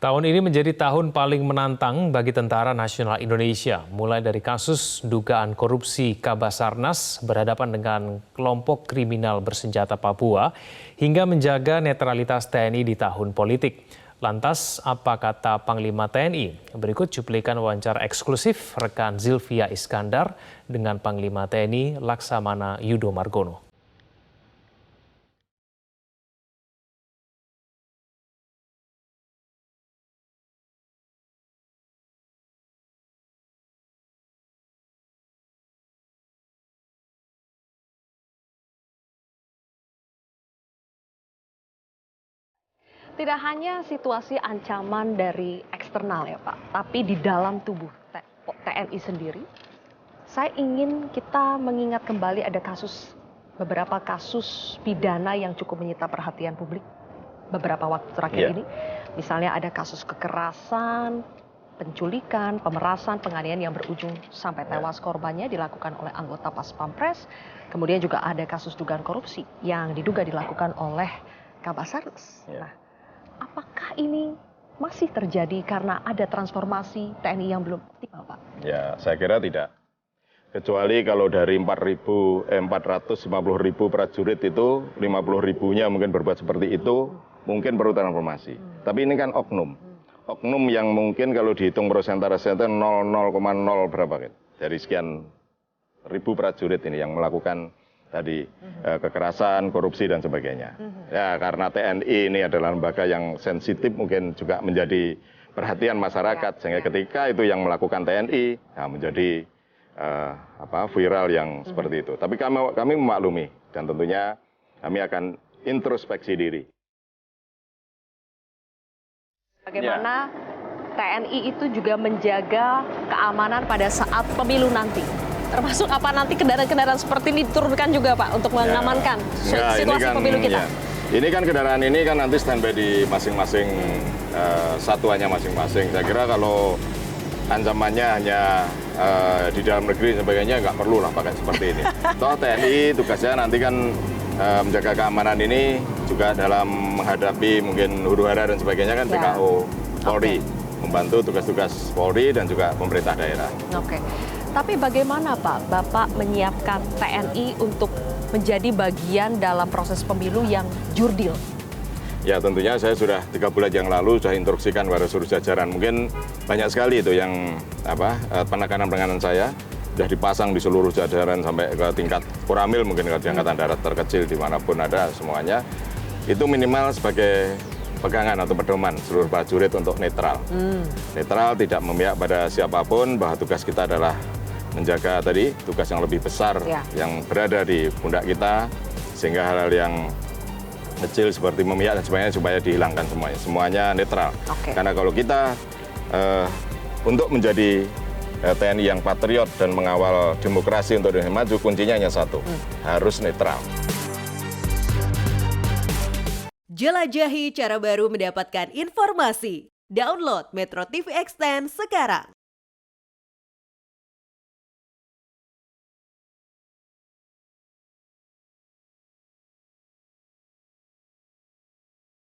Tahun ini menjadi tahun paling menantang bagi Tentara Nasional Indonesia, mulai dari kasus dugaan korupsi Kabasarnas berhadapan dengan kelompok kriminal bersenjata Papua, hingga menjaga netralitas TNI di tahun politik. Lantas, apa kata Panglima TNI? Berikut cuplikan wawancara eksklusif rekan Zilvia Iskandar dengan Panglima TNI Laksamana Yudo Margono. Tidak hanya situasi ancaman dari eksternal ya Pak, tapi di dalam tubuh TNI sendiri, saya ingin kita mengingat kembali ada beberapa kasus pidana yang cukup menyita perhatian publik beberapa waktu terakhir ini. Misalnya ada kasus kekerasan, penculikan, pemerasan, penganiayaan yang berujung sampai tewas korbannya dilakukan oleh anggota Pas Pampres. Kemudian juga ada kasus dugaan korupsi yang diduga dilakukan oleh Kabasarnas. Nah, apakah ini masih terjadi karena ada transformasi TNI yang belum optimal, Pak? Ya, saya kira tidak. Kecuali kalau dari 450.000 prajurit itu 50.000-nya mungkin berbuat seperti itu, mungkin perlu transformasi. Tapi ini kan oknum. Oknum yang mungkin kalau dihitung persentase 0,0 berapa gitu. Dari sekian ribu prajurit ini yang melakukan tadi kekerasan, korupsi dan sebagainya. Ya, karena TNI ini adalah lembaga yang sensitif, mungkin juga menjadi perhatian masyarakat, sehingga ketika itu yang melakukan TNI, ya menjadi viral yang seperti itu. Tapi kami memaklumi dan tentunya kami akan introspeksi diri. Bagaimana TNI itu juga menjaga keamanan pada saat pemilu nanti? Termasuk apa nanti kendaraan-kendaraan seperti ini diturunkan juga Pak untuk mengamankan situasi pemilu kita? Ini kan kendaraan ini kan nanti standby di masing-masing satuannya masing-masing. Saya kira kalau ancamannya hanya di dalam negeri sebagainya nggak perlu lah pakai seperti ini. Toh TNI tugasnya nanti kan menjaga keamanan ini juga dalam menghadapi mungkin huru-hara dan sebagainya kan BKO Polri. Membantu tugas-tugas Polri dan juga pemerintah daerah. Oke. Tapi bagaimana Pak, Bapak menyiapkan TNI untuk menjadi bagian dalam proses pemilu yang jurdil? Ya tentunya saya sudah 3 bulan yang lalu sudah instruksikan kepada seluruh jajaran. Mungkin banyak sekali itu yang penekanan saya sudah dipasang di seluruh jajaran sampai ke tingkat Koramil, mungkin ke Angkatan Darat terkecil dimanapun ada semuanya. Itu minimal sebagai pegangan atau pedoman seluruh prajurit untuk netral. Netral, tidak memihak pada siapapun, bahwa tugas kita adalah menjaga tadi tugas yang lebih besar yang berada di pundak kita, sehingga hal-hal yang kecil seperti memihak dan sebagainya supaya dihilangkan semuanya netral. Karena kalau kita untuk menjadi TNI yang patriot dan mengawal demokrasi untuk Indonesia maju, kuncinya hanya satu, harus netral. Jelajahi cara baru mendapatkan informasi. Download Metro TV Extend sekarang.